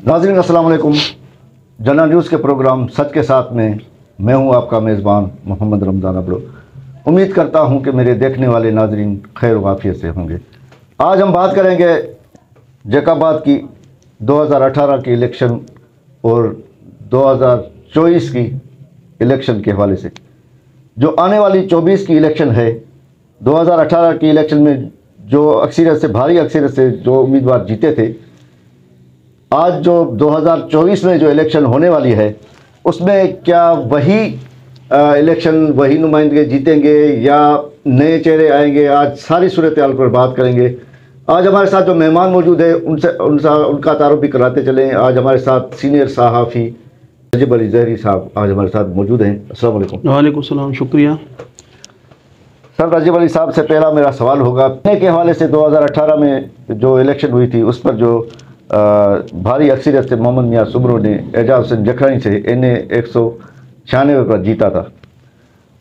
नाज़रीन अस्सलाम वालेकुम। जना न्यूज़ के प्रोग्राम सच के साथ में मैं हूं आपका मेज़बान मोहम्मद रमज़ान अबड़ो। उम्मीद करता हूं कि मेरे देखने वाले नाज़रीन खैर वाफ़ियत से होंगे। आज हम बात करेंगे जैकाबाद की 2018 की इलेक्शन और 2024 की इलेक्शन के हवाले से। जो आने वाली 24 की इलेक्शन है, 2018 की इलेक्शन में जो अक्सरियत से भारी अक्सरियत से जो उम्मीदवार जीते थे, आज जो 2024 में जो इलेक्शन होने वाली है उसमें क्या वही इलेक्शन वही नुमाइंदगी जीतेंगे या नए चेहरे आएंगे? आज सारी सूरत हाल पर बात करेंगे। आज हमारे साथ जो मेहमान मौजूद है उनका तारुफ भी कराते चलें। आज हमारे साथ सीनियर सहाफ़ी राजिब अली ज़हरी साहब आज हमारे साथ मौजूद हैं। अस्सलाम वालेकुम। वालेकुम सलाम, शुक्रिया। सर, राजिब अली साहब से पहला मेरा सवाल होगा के हवाले से 2018 में जो इलेक्शन हुई थी उस पर जो भारी अक्सरियत से मोहम्मद मियाँ सुमरो ने एजाज हुसैन जखरानी से इन्हें 196 पर जीता था।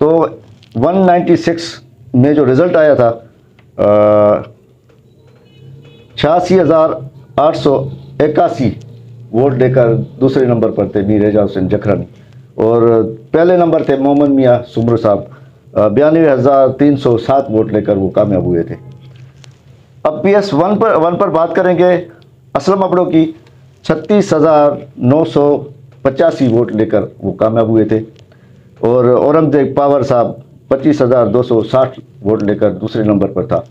तो 196 में जो रिज़ल्ट आया था 86,881 वोट लेकर दूसरे नंबर पर थे मीर एजाज हुसैन जखरानी और पहले नंबर थे मोहम्मद मियाँ सुमरो साहब 92,307 वोट लेकर वो कामयाब हुए थे। अब PS 1 पर बात करेंगे। असलम अबड़ो की 36,985 वोट लेकर वो कामयाब हुए थे और औरंगजेब पावर साहब 25,260 वोट लेकर दूसरे नंबर पर था।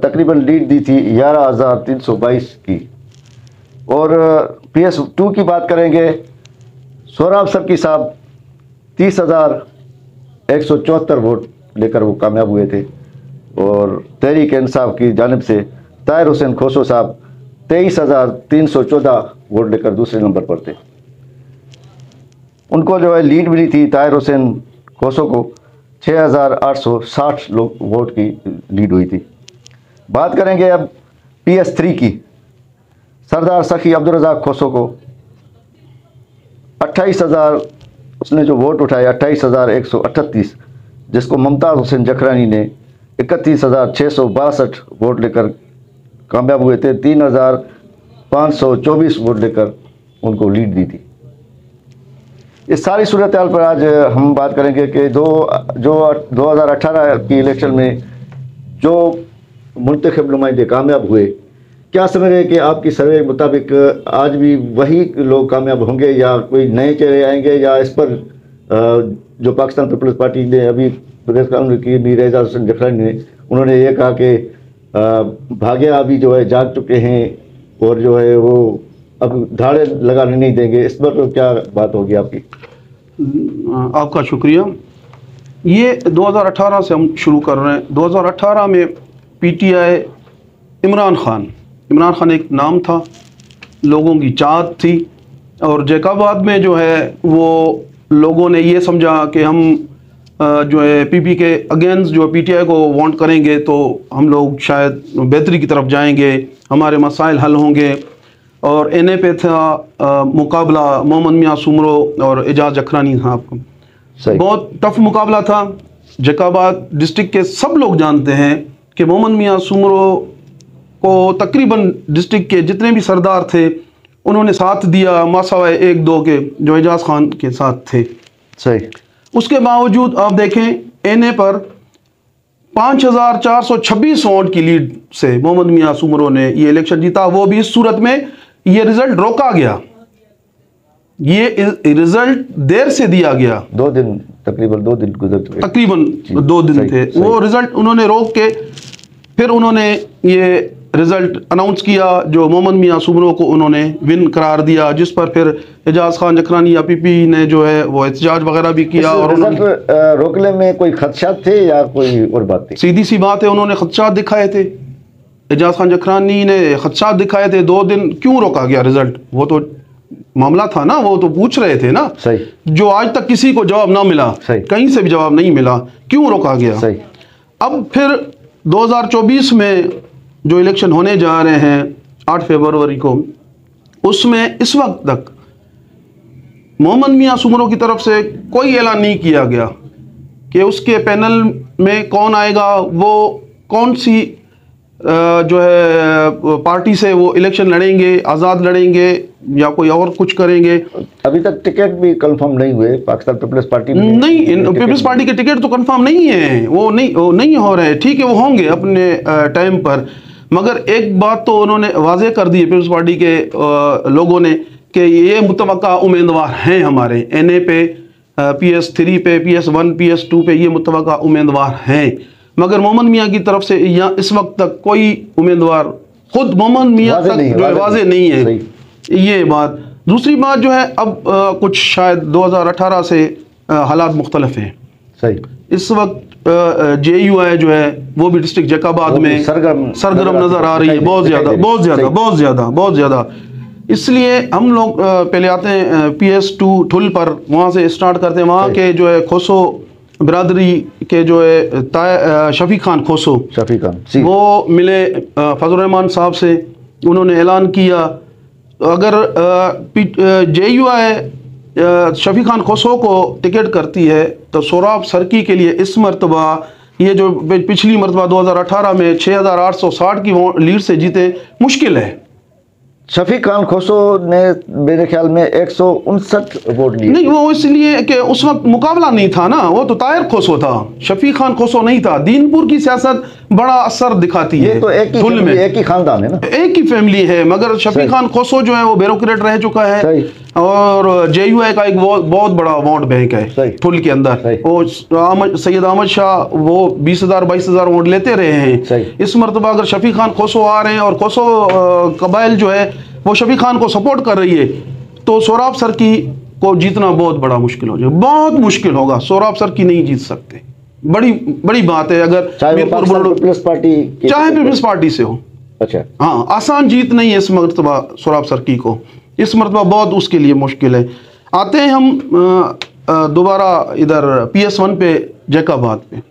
तकरीबन लीड दी थी 11,322 की। और PS 2 की बात करेंगे। सोहराब सबकी साहब 30,174 वोट लेकर वो कामयाब हुए थे और तहरीक इंसाफ की जानिब से ताहिर हुसैन खोसो साहब 23,314 वोट लेकर दूसरे नंबर पर थे। उनको जो है लीड मिली थी ताहिर हुसैन खोसो को 6,860 वोट की लीड हुई थी। बात करेंगे अब PS 3 की। सरदार सखी अब्दुल रज़ाक खोसो को 28,000 उसने जो वोट उठाए 28,138, जिसको मुमताज़ हुसैन जखरानी ने 31,662 वोट लेकर कामयाब हुए थे। 3,524 वोट लेकर उनको लीड दी थी। इस सारी सूरत हाल पर आज हम बात करेंगे कि जो 2018 की इलेक्शन में जो मुंतखब नुमाइंदे कामयाब हुए, क्या समझ रहे हैं कि आपकी सर्वे के मुताबिक आज भी वही लोग कामयाब होंगे या कोई नए चेहरे आएंगे, या इस पर जो पाकिस्तान पीपल्स पार्टी ने अभी प्रेस कॉन्फ्रेंस की मीर एजाज हुसैन जखरानी ने, उन्होंने ये कहा कि भाग्य अभी जो है जाग चुके हैं और जो है वो अब धाड़े लगाने नहीं देंगे, इस पर तो क्या बात होगी आपकी? आपका शुक्रिया। ये 2018 से हम शुरू कर रहे हैं। 2018 में PTI इमरान खान एक नाम था, लोगों की चाहत थी और जैकाबाद में जो है वो लोगों ने ये समझा कि हम जो है PP के अगेंस्ट जो PTI को वांट करेंगे तो हम लोग शायद बेहतरी की तरफ जाएंगे, हमारे मसाइल हल होंगे। और NA पे था मुकाबला मोहम्मद मियाँ सुमरो और एजाज जखरानी साहब का। बहुत टफ मुकाबला था। जैकाबाद डिस्ट्रिक्ट के सब लोग जानते हैं कि मोहम्मद मियाँ सुमरो को तकरीबन डिस्ट्रिक्ट के जितने भी सरदार थे उन्होंने साथ दिया, मासावाए 1-2 के जो एजाज खान के साथ थे। सही। उसके बावजूद आप देखें NA पर 5,426 वोट की लीड से मोहम्मद मियाँ सुमरो ने ये इलेक्शन जीता। वो भी इस सूरत में ये रिजल्ट रोका गया, ये रिजल्ट देर से दिया गया। तकरीबन 2 दिन गुजर चुके, तकरीबन 2 दिन थे। वो रिजल्ट उन्होंने रोक के फिर उन्होंने ये रिजल्ट अनाउंस किया जो मोहम्मद मियाँ सुमरो को उन्होंने विन करार दिया, जिस पर फिर एजाज खान जखरानी या PP ने जो है वो एहतजाज वगैरह भी किया। और रिजल्ट रोकने में कोई खदशात थे या कोई और बात थी? सीधी सी बात है, उन्होंने खदशात दिखाए थे। एजाज खान जखरानी ने खदशात दिखाए थे। 2 दिन क्यों रोका गया रिजल्ट? वो तो मामला था ना, वो तो पूछ रहे थे ना। सही। जो आज तक किसी को जवाब ना मिला, कहीं से भी जवाब नहीं मिला, क्यों रोका गया? सही। अब फिर 2024 में जो इलेक्शन होने जा रहे हैं 8 फरवरी को, उसमें इस वक्त तक मोहम्मद मियाँ सुमरो की तरफ से कोई ऐलान नहीं किया गया कि उसके पैनल में कौन आएगा, वो कौन सी जो है पार्टी से वो इलेक्शन लड़ेंगे, आज़ाद लड़ेंगे या कोई और कुछ करेंगे। अभी तक टिकट भी कंफर्म नहीं हुए पाकिस्तान पीपल्स पार्टी में। नहीं, पीपल्स पार्टी के टिकट तो कंफर्म नहीं है, वो नहीं हो रहे। ठीक है, वो होंगे अपने टाइम पर, मगर एक बात तो उन्होंने वाजे कर दी है पीपल्स पार्टी के लोगों ने कि ये मुतवक्का उम्मीदवार हैं हमारे, NA पे, PS3 पे, PS1 PS2 पे ये मुतवक्का उम्मीदवार हैं, मगर मोहम्मद मियाँ की तरफ से या इस वक्त तक कोई उम्मीदवार खुद मोहम्मद मियाँ तक जो वाजे नहीं है। ये बात। दूसरी बात जो है, अब कुछ शायद 2018 से हालात मुख्तलिफ हैं। सही। इस वक्त JUI जो है वो भी डिस्ट्रिक्ट जैकाबाद में सरगर्म नज़र आ रही है, बहुत ज़्यादा। इसलिए हम लोग पहले आते हैं PS2 ठुल पर, वहाँ से स्टार्ट करते हैं। वहाँ के जो है खोसो बिरादरी के जो है शफी खान खोसो, वो मिले फजल रहमान साहब से। उन्होंने ऐलान किया अगर JUI शफी खान खोसो को टिकट करती है तो सोराब सरकी के लिए इस मरतबा, ये जो पिछली मरतबा 2018 में 6860 की लीड से जीते, मुश्किल है। शफी खान खोसो ने मेरे ख्याल में 159 वोट लिए। नहीं, वो इसलिए कि उस वक्त मुकाबला नहीं था ना, वो तो ताहिर खोसो था, शफी खान खोसो नहीं था। दीनपुर की सियासत बड़ा असर दिखाती है। ये तो एक ही खानदान है ना, एक ही फैमिली है, मगर शफी खान खोसो जो है वो ब्यूरोक्रेट रह चुका है और JUI का एक बहुत बड़ा वोट बैंक है ठुल के अंदर। वो सैयद अहमद शाह वो 20,000-22,000 वोट लेते रहे हैं। इस मरतबा अगर शफी खान खोसो आ रहे हैं और खोसो कबाइल जो है वो शफी खान को सपोर्ट कर रही है, तो सोराब सरकी को जीतना बहुत बड़ा मुश्किल हो जाए, बहुत मुश्किल होगा। सोराब सरकी नहीं जीत सकते, बड़ी बात है। अगर चाहे पीपल्स पार्टी से हो, अच्छा, हाँ, आसान जीत नहीं है इस मरतबा सोराब सरकी को, इस मरतबा बहुत उसके लिए मुश्किल है। आते हैं हम दोबारा इधर PS1 पे, जैकाबाद पे।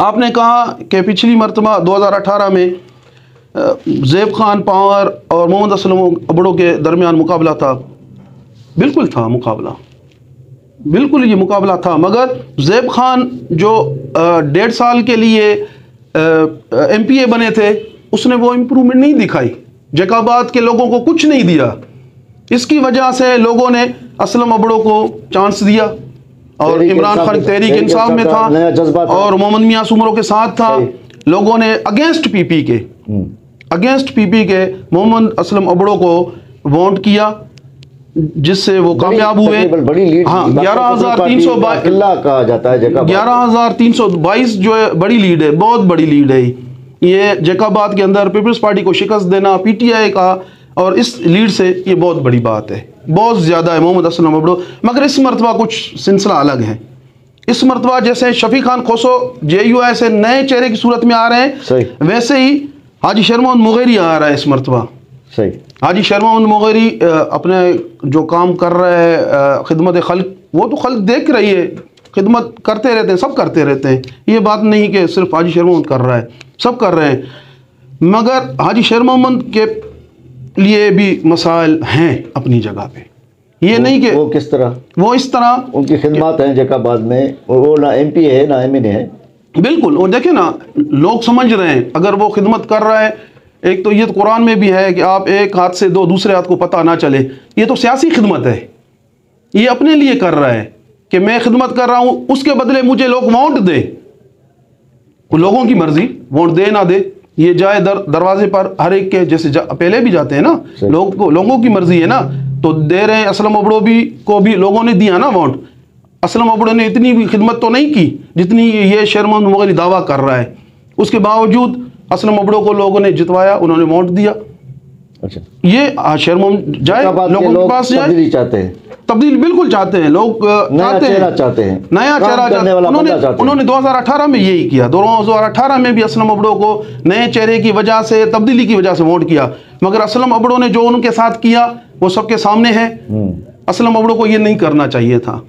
आपने कहा कि पिछली मरतबा 2018 में ज़ैब खान पावर और मोहम्मद असलम अबड़ो के दरमियान मुकाबला था। बिल्कुल था मुकाबला, बिल्कुल ये मुकाबला था, मगर ज़ैब खान जो 1.5 साल के लिए MPA बने थे, उसने वो इम्प्रूवमेंट नहीं दिखाई, जैकाबाद के लोगों को कुछ नहीं दिया। इसकी वजह से लोगों ने असलम अबड़ो को चांस दिया और इमरान खान तहरीक इंसाफ में था और मोहम्मद मियाँ सुमरों के साथ था। लोगों ने अगेंस्ट पीपी के मोहम्मद असलम अबड़ो को वोट किया, जिससे वो कामयाब हुए। हाँ, 11,322 जो है बड़ी लीड है, बहुत बड़ी लीड है। ये जैकाबाद के अंदर पीपल्स पार्टी को शिकस्त देना PTI का, और इस लीड से ये बहुत बड़ी बात है, बहुत ज़्यादा है मोहम्मद असलम अबड़ो। मगर इस मरतबा कुछ सिलसिला अलग है। इस मरतबा जैसे शफी खान खोसो JUI से नए चेहरे की सूरत में आ रहे हैं, वैसे ही हाजी शर्मा मोहम्मद मुगेरी आ रहा है इस मरतबा। हाजी शर्मा मोहम्मद मुगेरी अपने जो काम कर रहा है खिदमत खल्क, वो तो खल्क देख रही है, खिदमत करते रहते हैं, सब करते रहते हैं। ये बात नहीं कि सिर्फ हाजी शर्मा मोहम्मद कर रहा है, सब कर रहे हैं। मगर हाजी शर्मा मोहम्मद के लिए भी मसाइल हैं अपनी जगह पे। ये नहीं कि वो किस तरह, वो इस तरह उनकी खिदमत है जैकाबाद में, वो ना MPA है ना MNA है। बिल्कुल, और देखे ना, लोग समझ रहे हैं अगर वो खिदमत कर रहा है। एक तो ये तो कुरान में भी है कि आप एक हाथ से दो दूसरे हाथ को पता ना चले। ये तो सियासी खिदमत है, ये अपने लिए कर रहा है कि मैं खिदमत कर रहा हूं, उसके बदले मुझे लोग वोट दे। लोगों की मर्जी, वोट दे ना दे, ये जाए दरवाजे पर हर एक के, जैसे पहले भी जाते हैं ना, लोगों की मर्जी है ना, तो दे रहे हैं। असलम अबड़ो को भी लोगों ने दिया ना वोट। असलम अबड़ो ने इतनी भी खिदमत तो नहीं की जितनी ये शर्मा मुगेरी दावा कर रहा है। उसके बावजूद असलम अबड़ो को लोगों ने जितवाया, उन्होंने वोट दिया। अच्छा, ये शर्मा जाए, लोगों के पास जाए, चाहते हैं तब्दील, बिल्कुल चाहते हैं लोग, नया चेहरा चाहते हैं। उन्होंने 2018 में यही किया। 2018 में भी असलम अबड़ो को नए चेहरे की वजह से, तब्दीली की वजह से वोट किया, मगर असलम अबड़ो ने जो उनके साथ किया वो सबके सामने है। असलम अबड़ो को ये नहीं करना चाहिए था।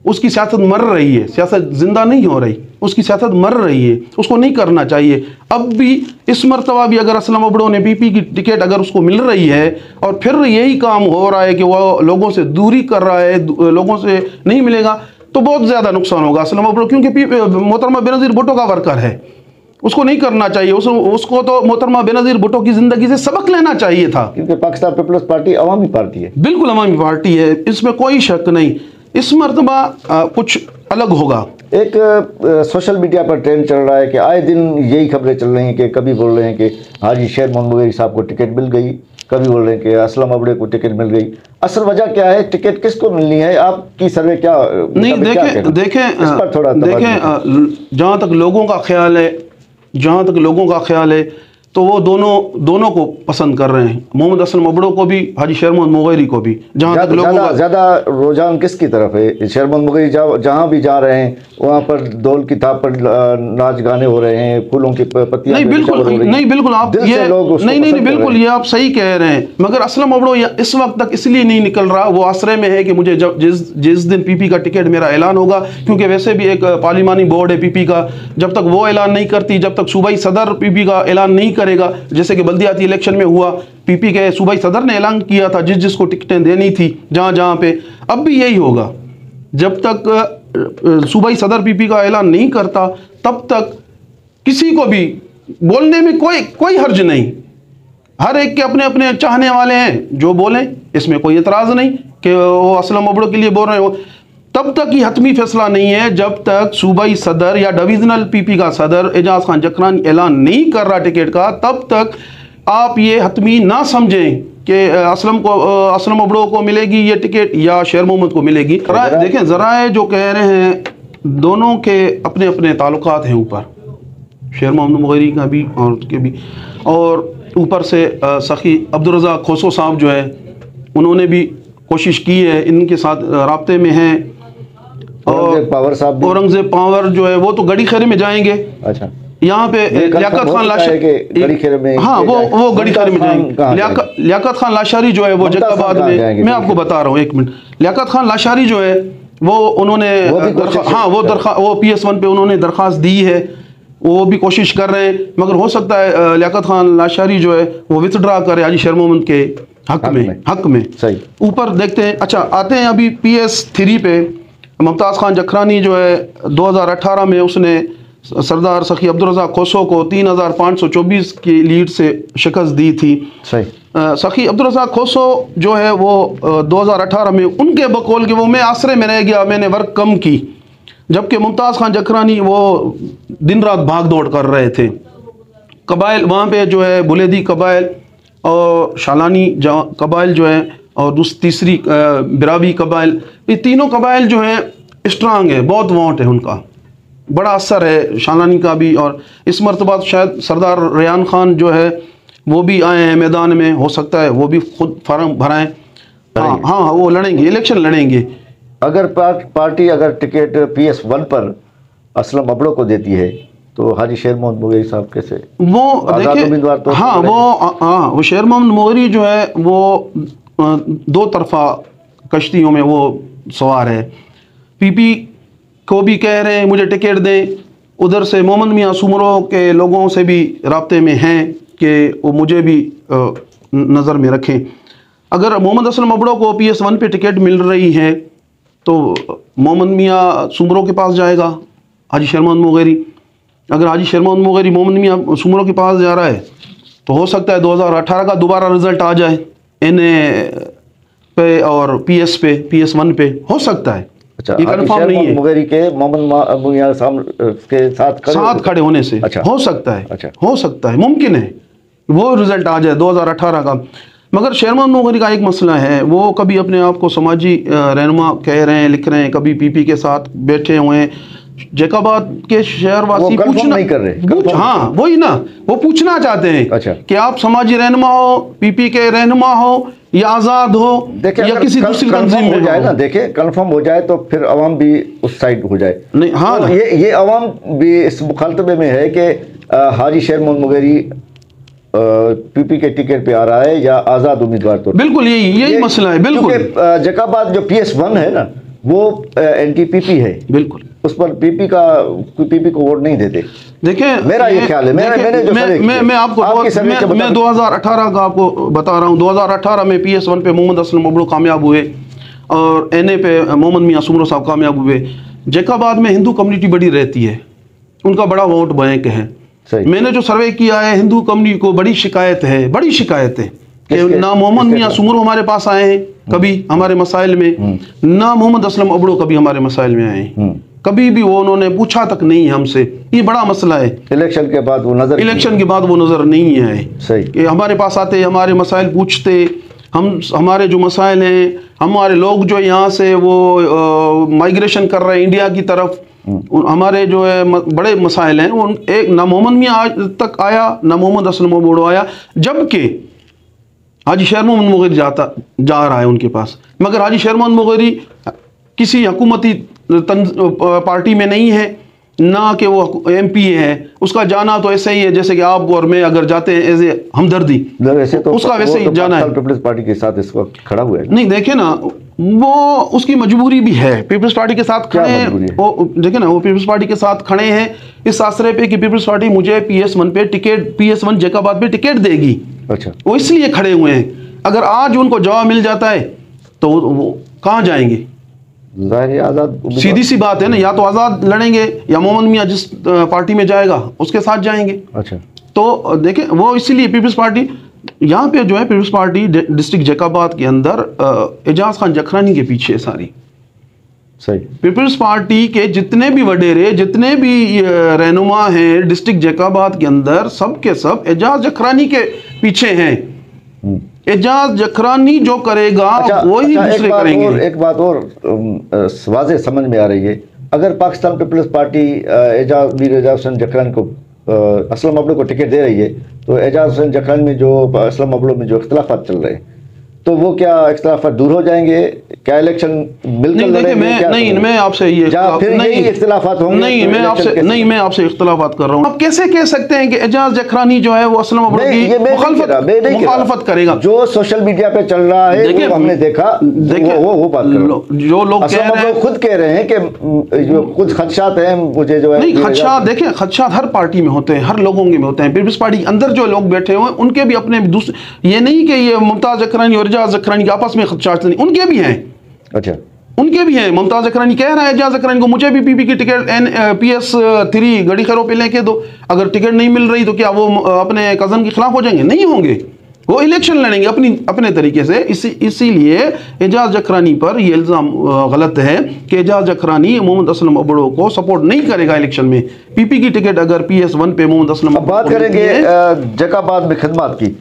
उसकी सियासत मर रही है, सियासत जिंदा नहीं हो रही, उसकी सियासत मर रही है, उसको नहीं करना चाहिए। अब भी इस मरतबा भी अगर असलम अबड़ो ने PP की टिकट अगर उसको मिल रही है और फिर यही काम हो रहा है कि वो लोगों से दूरी कर रहा है, लोगों से नहीं मिलेगा, तो बहुत ज़्यादा नुकसान होगा असलम अबड़ो, क्योंकि मोहतरमा बेनज़ीर भुट्टो का वर्कर है। उसको नहीं करना चाहिए। उसको तो मोहतरमा बेनज़ीर भुट्टो की ज़िंदगी से सबक लेना चाहिए था, क्योंकि पाकिस्तान पीपल्स पार्टी अवामी पार्टी है। बिल्कुल अवामी पार्टी है, इसमें कोई शक नहीं। इस मरतबा कुछ अलग होगा। एक सोशल मीडिया पर ट्रेंड चल रहा है कि आए दिन यही खबरें चल रही हैं कि कभी बोल रहे हैं कि हाजी शेर मोहम्मद मुगेरी साहब को टिकट मिल गई, कभी बोल रहे हैं कि असलम अबड़े को टिकट मिल गई। असल वजह क्या है, टिकट किसको मिलनी है? आपकी सर्वे क्या नहीं, देखें जहाँ तक लोगों का ख्याल है तो वो दोनों को पसंद कर रहे हैं, मोहम्मद असलम अबड़ो को भी, हाजी शेर मोहम्मद मुगेरी को भी। जहाँ तक लोगों का ज़्यादा रुझान किसकी तरफ है? शेर मोहम्मद मुगेरी जहाँ भी जा रहे हैं वहाँ पर ढोल की थाप पर नाच गाने हो रहे हैं, फूलों की पत्तियां नहीं बिल्कुल आप ये बिल्कुल ये आप सही कह रहे हैं। मगर असलम अबड़ो इस वक्त तक इसलिए नहीं निकल रहा, वो आसरे में है कि मुझे जिस दिन पीपी का टिकट मेरा ऐलान होगा, क्योंकि वैसे भी एक पार्लिमानी बोर्ड है पीपी का, जब तक वो ऐलान नहीं करती, जब तक सूबाई सदर पीपी का ऐलान नहीं करेगा, जैसे कि बल्दियाती इलेक्शन में हुआ, पीपी के सूबाई सदर ने ऐलान किया था जिसको टिकटें देनी थी जहां पे, अब भी यही होगा। जब तक सूबाई सदर पीपी का ऐलान नहीं करता तब तक किसी को भी बोलने में कोई हर्ज नहीं। हर एक के अपने अपने चाहने वाले हैं, जो बोलें इसमें कोई एतराज़ नहीं कि वो असलम अबड़ो के लिए बोल रहे हो। तब तक ये हतमी फैसला नहीं है जब तक सूबाई सदर या डिवीजनल पीपी का सदर एजाज खान जकरानी ऐलान नहीं कर रहा टिकट का, तब तक आप ये हतमी ना समझें कि असलम अबड़ो को मिलेगी ये टिकट या शेर मोहम्मद को मिलेगी। देखें ज़राए जो कह रहे हैं, दोनों के अपने अपने ताल्लुकात हैं ऊपर, शेर मोहम्मद मुगेरी का भी और उसके भी, और ऊपर से सखी अब्दुल रज़ाक खोसो साहब जो है उन्होंने भी कोशिश की है, इनके साथ राब्ते में हैं। औरंगजेब पावर जो है वो तो गड़ी खेरे में जाएंगे। अच्छा, यहाँ पे लियाकत खान लाशारी में, हाँ वो गड़ी खेरे में जाएंगे। लियाकत खान लाशारी जो है वो जैकाबाद में, मैं आपको बता रहा हूँ एक मिनट, लियाकत खान लाशारी जो है वो उन्होंने वो PS1 पे उन्होंने दरख्वास्त दी है, वो भी कोशिश कर रहे हैं। मगर हो सकता है लियाकत खान लाशारी जो है वो विथड्रा करे हाजी शेर मोहम्मद के हक में। सही, ऊपर देखते हैं। अच्छा, आते हैं अभी PS3 पे। मुमताज़ खान जखरानी जो है 2018 में उसने सरदार सखी अब्दुल रज़ाक खोसो को 3524 की लीड से शिकस्त दी थी। सही, सखी अब्दुल रज़ाक खोसो जो है वो 2018 में उनके बकौल के वो मैं आसरे में रह गया, मैंने वर्क कम की, जबकि मुमताज़ खान जखरानी वो दिन रात भाग दौड़ कर रहे थे। कबाइल वहाँ पे जो है बुलेदी कबाइल और शालानी कबाइल जो है और तीसरी बिरावी कबाइल, ये तीनों कबाइल जो है स्ट्रांग है, बहुत वोट है उनका, बड़ा असर है शालानी का भी। और इस मरतबा शायद सरदार रेहान खान जो है वो भी आए हैं मैदान में, हो सकता है वो भी खुद फार्म भराएं। हाँ, वो लड़ेंगे, इलेक्शन लड़ेंगे। अगर पार्टी अगर टिकट PS1 पर असलम अबड़ो को देती है तो हाजी शेर मोहम्मद मुगेरी साहब कैसे? वो देखिए, तो हाँ वो शेर मोहम्मद मुगेरी जो है वो दो तरफा कश्तियों में वो सवार है। पीपी को भी कह रहे हैं मुझे टिकट दें, उधर से मोहम्मद मियाँ सुमरो के लोगों से भी राब्ते में हैं कि वो मुझे भी नज़र में रखें। अगर मोहम्मद असलम अबड़ो को PS1 पे टिकट मिल रही है तो मोहम्मद मियाँ सुमरो के पास जाएगा हाजी शेर मोहम्मद मुगेरी। अगर हाजी शेर मोहम्मद मुगेरी मोहम्मद मियाँ सुमरो के पास जा रहा है तो हो सकता है 2018 का दोबारा रिजल्ट आ जाए NA पे और PS1 पे, हो सकता है। अच्छा, ये कंफर्म नहीं है मुगेरी के मोहम्मद मियाँ के साथ खड़े होने से। अच्छा, हो सकता है। अच्छा, हो सकता है, मुमकिन है वो रिजल्ट आ जाए 2018 का। मगर शेर मोहम्मद मुगेरी का एक मसला है, वो कभी अपने आप को समाजी रहनुमा कह रहे हैं, लिख रहे हैं, कभी पीपी के साथ बैठे हुए हैं। जैकाबाद के शहरवासी पूछना नहीं कर रहे, हाँ वही ना, वो पूछना चाहते हैं। अच्छा, कि आप समाजी रहनुमा हो, पीपी के रहनुमा हो या आज़ाद हो या किसी दूसरी तंजीम में जाए ना। देखे कंफर्म हो जाए तो फिर अवाम भी उस साइड हो जाए। नहीं, हाँ तो ये अवाम भी इस मुखालतबे में है कि हाजी शेर मोहम्मद मुगेरी पीपी के टिकट पे आ रहा है या आज़ाद उम्मीदवार। तो बिल्कुल यही मसला है। बिल्कुल, जैकाबाद जो PS1 है ना वो NTPP है, बिल्कुल उस पर पीपी को वोट नहीं देते। देखिए, मेरा ये ख्याल है, मैं आपको 2018 का आपको बता रहा हूँ। 2018 में PS1 पे मोहम्मद असलम अबड़ो कामयाब हुए और NA पे मोहम्मद मियाँ सुमरो साहब कामयाब हुए। जैकाबाद में हिंदू कम्युनिटी बड़ी रहती है, उनका बड़ा वोट बैंक है। सही। मैंने जो सर्वे किया है, हिंदू कम्युनिटी को बड़ी शिकायत है, बड़ी शिकायत है कि किसके- ना मोहम्मद मियाँ किसके- सुमरो हमारे पास आए हैं कभी हमारे मसाइल में, ना मोहम्मद असलम अबड़ो कभी हमारे मसाइल में आए हैं, कभी भी वो उन्होंने पूछा तक नहीं हमसे। ये बड़ा मसला है। इलेक्शन के बाद वो नजर इलेक्शन के बाद वो नज़र नहीं आए सही। कि हमारे पास आते, हमारे मसाइल पूछते, हमारे जो मसाइल हैं, हमारे लोग जो यहाँ से वो माइग्रेशन कर रहे हैं इंडिया की तरफ, हमारे जो है बड़े मसाइल हैं, उन एक ना मोहम्मद मियाँ आज तक आया, ना मोहम्मद असलम अबड़ो आया, जबकि हाजी शेर मोहम्मद मुगैरी जा रहा है उनके पास। मगर हाजी शेर मोहम्मद मुगैरी किसी हुकूमती पार्टी में नहीं है, ना कि वो MP है। उसका जाना तो ऐसे ही है जैसे कि आप और मैं अगर जाते हैं एज ए हमदर्दी, वैसे तो उसका वैसे ही जाना है। पीपल्स पार्टी के साथ इस वक्त खड़ा हुआ है। नहीं देखे ना, वो उसकी मजबूरी भी है, पीपल्स पार्टी के साथ क्या खड़े मजबूरी है? हैं वो, देखे ना, वो पीपल्स पार्टी के साथ खड़े हैं इस आसरे पे कि पीपल्स पार्टी मुझे PS1 पे टिकट, PS1 जैकाबाद पे टिकट देगी। अच्छा, वो इसलिए खड़े हुए हैं। अगर आज उनको जवाब मिल जाता है तो वो कहाँ जाएंगे? जाहिर आजाद सीधी सी बात है ना, या तो आज़ाद लड़ेंगे या मोहम्मद मियाँ जिस पार्टी में जाएगा उसके साथ जाएंगे। अच्छा, तो देखें, वो इसीलिए पीपल्स पार्टी यहाँ पे जो है, पीपल्स पार्टी डिस्ट्रिक्ट जैकाबाद के अंदर एजाज खान जखरानी के पीछे है सारी। सही। पीपल्स पार्टी के जितने भी वडेरे, जितने भी रहनुमा हैं डिस्ट्रिक्ट जैकाबाद के अंदर, सब के सब एजाज जखरानी के पीछे हैं। एजाज जखरानी जो करेगा वही दूसरे करेंगे। एक बात और वाज़ेह समझ में आ रही है। अगर पाकिस्तान पीपल्स पार्टी मीर एजाज हुसैन जखरानी को असलम अबड़ो को टिकट दे रही है, तो एजाज हुसैन जखरानी में जो असलम अबड़ो में जो इख्तलाफात चल रहे हैं, तो वो क्या इख्तलाफात दूर हो जाएंगे? क्या इलेक्शन मिलकर नहीं, देखिए, मैं आपसे ये इख्तलाफात होंगे? नहीं, मैं आपसे इख्तलाफात कर रहा हूँ। आप कैसे कह सकते हैं कि एजाज जखरानी जो है वो असलम अबड़ो की मुखालफत करेगा? जो सोशल मीडिया पे चल रहा है वो हमने देखा, वो बात जो लोग कह रहे हैं, खुद कह रहे हैं कि जो कुछ खदशात हैं मुझे जो है। नहीं, खदशात देखें, खदशात हर पार्टी में होते हैं, हर लोगों के में होते हैं। पीपल्स पार्टी के अंदर जो लोग बैठे हुए हैं उनके भी अपने दूसरे, ये नहीं कि ये मुमताज जखरानी और एजाज जखरानी के आपस में खदशात नहीं, उनके भी हैं। अच्छा, उनके भी हैं। मुमताज जखरानी कह रहा है एजाज जखरानी को, मुझे भी PP की टिकट PS3 गड़ी खैरों पे लेके दो। अगर टिकट नहीं मिल रही तो क्या वो अपने कज़न के खिलाफ हो जाएंगे? नहीं होंगे, वो इलेक्शन लड़ेंगे अपने तरीके से। इसीलिए एजाज जखरानी पर यह इल्ज़ाम गलत है कि एजाज जखरानी मोहम्मद असलम अबड़ो को सपोर्ट नहीं करेगा इलेक्शन में। PP की टिकट अगर PS1 पे मोहम्मद असलम, अब बात करेंगे जैकाबाद में खिदमत की,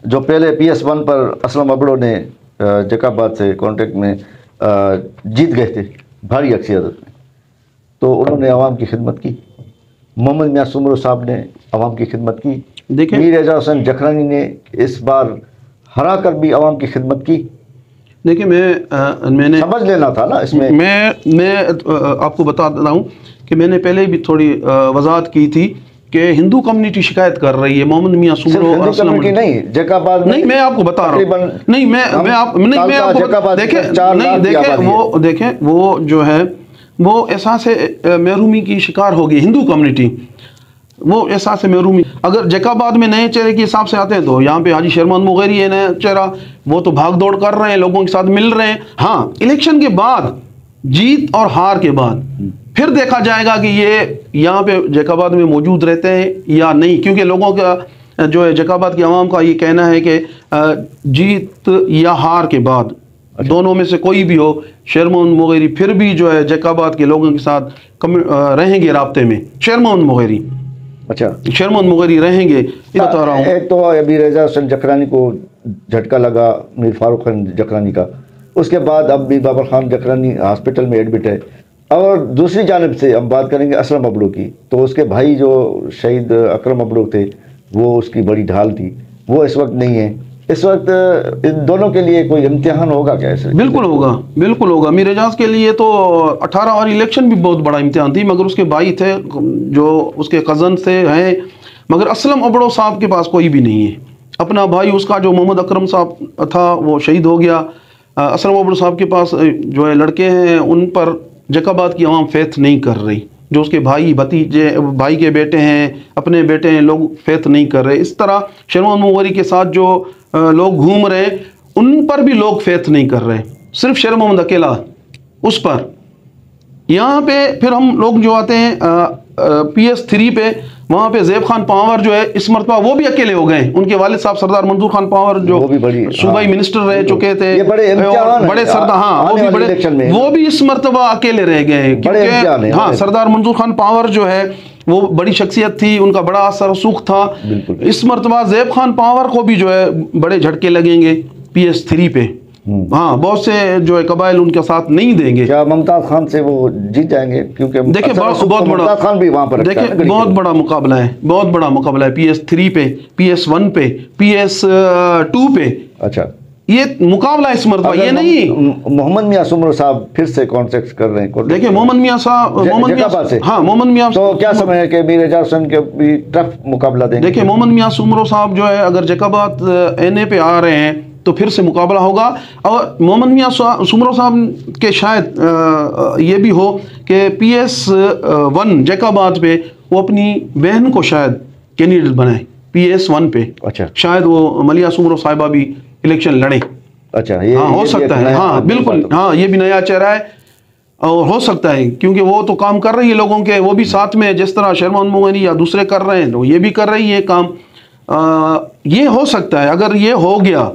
जो पहले PS1 पर असलम अबड़ो ने जैकाबाद से कॉन्टेक्ट में जीत गए थे भारी अक्सरियत में, तो उन्होंने आवाम की खिदमत की। मोहम्मद मियाँ सुमरो साहब ने आवाम की खिदमत की। देखिए, मीर एजाज हुसैन जखरानी ने इस बार हरा कर भी आवाम की खिदमत की। देखिए, मैंने समझ लेना था ना इसमें। मैं आपको बता देता हूँ कि मैंने पहले भी थोड़ी वजाहत की थी कि हिंदू कम्युनिटी शिकायत कर रही है मोहम्मद मियाँ सुमरो और कम्युनिटी नहीं, जैकाबाद नहीं, मैं आपको बता रहा हूँ। नहीं, मैं आपको देखें, वो जो है वो एहसास महरूमी की शिकार होगी हिंदू कम्युनिटी। वो एहसास महरूमी, अगर जैकाबाद में नए चेहरे के हिसाब से आते हैं तो यहाँ पे हाजी शेर मोहम्मद मुगैरी है नया चेहरा, वो तो भाग दौड़ कर रहे हैं, लोगों के साथ मिल रहे हैं। हाँ, इलेक्शन के बाद, जीत और हार के बाद फिर देखा जाएगा कि ये यहाँ पे जैकाबाद में मौजूद रहते हैं या नहीं, क्योंकि लोगों का जो है जैकाबाद की आवाम का ये कहना है कि जीत या हार के बाद दोनों में से कोई भी हो, शेर मोहम्मद मुगैरी फिर भी जो है जैकाबाद के लोगों के साथ रहेंगे राब्ते में। शेर मोहम्मद मुगैरी, अच्छा, शेर मोहम्मद मुगैरी रहेंगे, ये बता रहा हूँ। एक तो अभी एजाज हुसैन जखरानी को झटका लगा मीर फारूक खान जखरानी का, उसके बाद अब भी बाबर खान जखरानी हॉस्पिटल में एडमिट है। और दूसरी जानब से हम बात करेंगे असलम अबड़ो की, तो उसके भाई जो शहीद अकरम अबड़ो थे वो उसकी बड़ी ढाल थी, वो इस वक्त नहीं है। इस वक्त इन दोनों के लिए कोई इम्तिहान होगा क्या? ऐसे बिल्कुल होगा, बिल्कुल होगा। मीर एजाज के लिए तो 18 और इलेक्शन भी बहुत बड़ा इम्तिहान थी, मगर उसके भाई थे जो उसके कज़न से हैं, मगर असलम अबड़ो साहब के पास कोई भी नहीं है। अपना भाई उसका जो मोहम्मद अकरम साहब था वो शहीद हो गया। असलम अबड़ो साहब के पास जो है लड़के हैं, उन पर जैकाबाद की आवाम फेथ नहीं कर रही। जो उसके भाई भतीजे, भाई के बेटे हैं, अपने बेटे हैं, लोग फेथ नहीं कर रहे। इस तरह शेर मोहम्मद मुगैरी के साथ जो लोग घूम रहे उन पर भी लोग फेथ नहीं कर रहे, सिर्फ शेर मोहम्मद अकेला उस पर। यहाँ पे फिर हम लोग जो आते हैं PS3 पे, वहाँ पे ज़ैब खान पावर जो है इस मरतबा वो भी अकेले हो गए। उनके वालिद साहब सरदार मंजूर खान पावर जो वो भी बड़ी सूबाई मिनिस्टर रह चुके थे, ये बड़े इम्तिहान बड़े हैं, सरदार, हाँ वो आने भी वाले बड़े, इलेक्शन में वो भी इस मरतबा अकेले रह गए क्योंकि हाँ सरदार मंजूर खान पावर जो है वो बड़ी शख्सियत थी, उनका बड़ा असर रसूख था। इस मरतबा ज़ैब खान पावर को भी जो है बड़े झटके लगेंगे PS3 पे। हाँ बहुत से जो है कबाइल उनके साथ नहीं देंगे। क्या मुमताज खान से वो जीत जाएंगे? क्योंकि देखिए बहुत बड़ा मुमताज खान भी वहां पर, देखिए बहुत बड़ा मुकाबला है, बहुत बड़ा मुकाबला है PS3 पे, PS1 पे, PS2 पे। अच्छा, ये मुकाबला इस मरतबा ये नहीं। मोहम्मद मियां सुमरो साहब फिर से कॉन्टेक्ट कर रहे हैं। देखिए मोहम्मद मियां साहब, हाँ मोहम्मद मियां, तो क्या समय है कि मीर एजाज हुसैन के भी टफ मुकाबला देंगे? देखिए मोहम्मद मियां सुमरो साहब जो है अगर जैकाबाद NA पे आ रहे हैं तो फिर से मुकाबला होगा। और मोहम्मद मियां सुमरो साहब के शायद ये भी हो कि PS1 जैकाबाद पे वो अपनी बहन को शायद कैंडिडेट बनाए PS1 पे। अच्छा, शायद वो मलिया सुमरो साहिबा भी इलेक्शन लड़े। अच्छा, ये हाँ हो सकता है, हाँ बिल्कुल, हाँ ये भी नया चेहरा है और हो सकता है क्योंकि वो तो काम कर रही है लोगों के, वो भी साथ में जिस तरह शर्मा मोहनी या दूसरे कर रहे हैं तो ये भी कर रही है काम। ये हो सकता है, अगर ये हो गया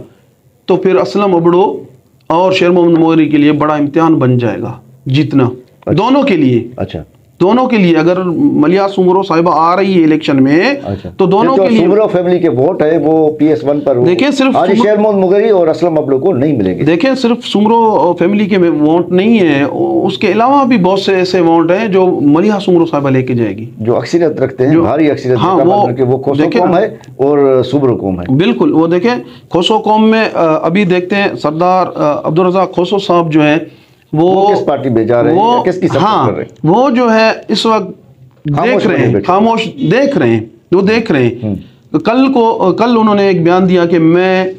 तो फिर असलम अबड़ो और शेर मोहम्मद मोहरी के लिए बड़ा इम्तिहान बन जाएगा जीतना। अच्छा, दोनों के लिए। अच्छा, दोनों के लिए अगर मलिया सुमरो साहिबा आ रही है इलेक्शन में। अच्छा, तो दोनों के लिए सुमरो फैमिली के वोट है वो PS1 पर, देखिए सिर्फ शेर मोहम्मद मुगरी और असलम अबड़ो को नहीं मिलेंगे। देखिए सिर्फ सुमरो फैमिली के वोट नहीं है, उसके अलावा भी बहुत से ऐसे वोट हैं जो मलिया सुमरो साहिबा लेके जाएगी, जो अक्सरियत रखते हैं, भारी अक्सरियत। हाँ वो खोसो कौम है और सुमरो कौम है। बिल्कुल, वो देखें खोसो कौम में अभी देखते हैं सरदार अब्दुल रज़ाक खोसो साहब जो है वो किस पार्टी में जा रहे हैं, किसकी सपोर्ट कर रहे हैं? वो जो है इस वक्त देख रहे हैं, खामोश देख रहे हैं, वो देख रहे हैं। कल उन्होंने एक बयान दिया कि मैं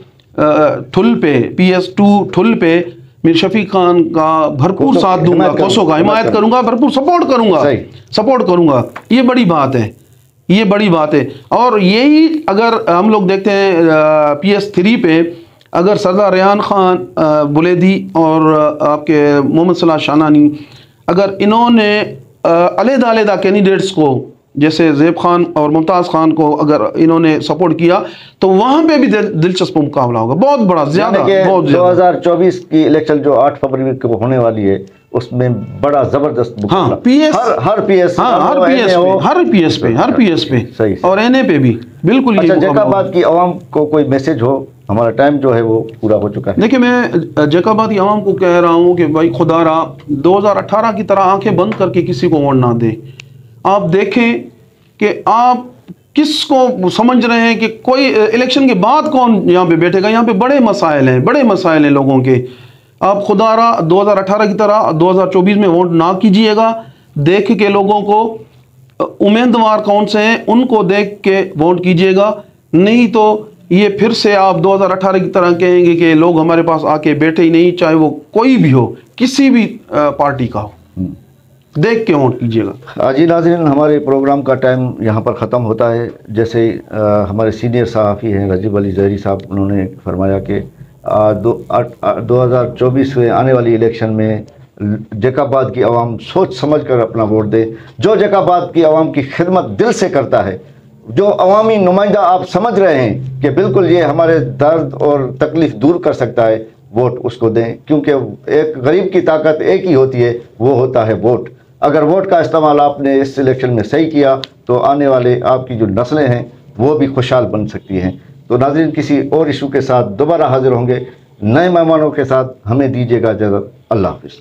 ठुल पे PS2 ठुल पे मीर शफीक खान का भरपूर साथ दूंगा, खोसो का हिमायत करूंगा, भरपूर सपोर्ट करूंगा। ये बड़ी बात है, ये बड़ी बात है। और यही अगर हम लोग देखते हैं PS3 पे अगर सरदार रेहान खान बुलेदी और आपके मोहम्मद सलाह शानानी अगर इन्होंने अलग-अलग कैंडिडेट्स को जैसे ज़ैब खान और मुमताज़ खान को अगर इन्होंने सपोर्ट किया तो वहाँ पे भी दिलचस्प मुकाबला होगा, बहुत बड़ा, ज़्यादा, बहुत ज़्यादा। 2024 की इलेक्शन जो 8 फरवरी को होने वाली है उसमें बड़ा जबरदस्त मुकाबला। हाँ PS, हर PS पे सही, और NA पे भी बिल्कुल। अच्छा, जैकाबाद की आवाम को कोई मैसेज हो? हमारा टाइम जो है वो पूरा हो चुका है। देखिए मैं जैकाबाद की आवाम को कह रहा हूँ कि भाई खुदारा 2018 की तरह आंखें बंद करके किसी को वोट ना दें। आप देखें कि आप किसको समझ रहे हैं कि कोई इलेक्शन के बाद कौन यहाँ पे बैठेगा। यहाँ पे बड़े मसाइल हैं लोगों के। आप खुदारा 2018 की तरह 2024 में वोट ना कीजिएगा। देख के लोगों को उम्मीदवार कौन से हैं उनको देख के वोट कीजिएगा, नहीं तो ये फिर से आप 2018 की तरह कहेंगे कि लोग हमारे पास आके बैठे ही नहीं, चाहे वो कोई भी हो, किसी भी पार्टी का हो। देख के वोट कीजिएगा। जी नाज़रीन, हमारे प्रोग्राम का टाइम यहाँ पर ख़त्म होता है। जैसे हमारे सीनियर सहाफ़ी हैं रजीब अली ज़हरी साहब, उन्होंने फरमाया कि 2024 में आने वाली इलेक्शन में जैकाबाद की आवाम सोच समझ कर अपना वोट दे। जो जैकाबाद की आवाम की खिदमत दिल से करता है, जो अवामी नुमाइंदा आप समझ रहे हैं कि बिल्कुल ये हमारे दर्द और तकलीफ़ दूर कर सकता है, वोट उसको दें। क्योंकि एक गरीब की ताकत एक ही होती है, वो होता है वोट। अगर वोट का इस्तेमाल आपने इस सिलेक्शन में सही किया तो आने वाले आपकी जो नस्लें हैं वो भी खुशहाल बन सकती हैं। तो नाज़रीन, किसी और इशू के साथ दोबारा हाजिर होंगे नए मेहमानों के साथ। हमें दीजिएगा इजाज़त। अल्लाह हाफ़िज़।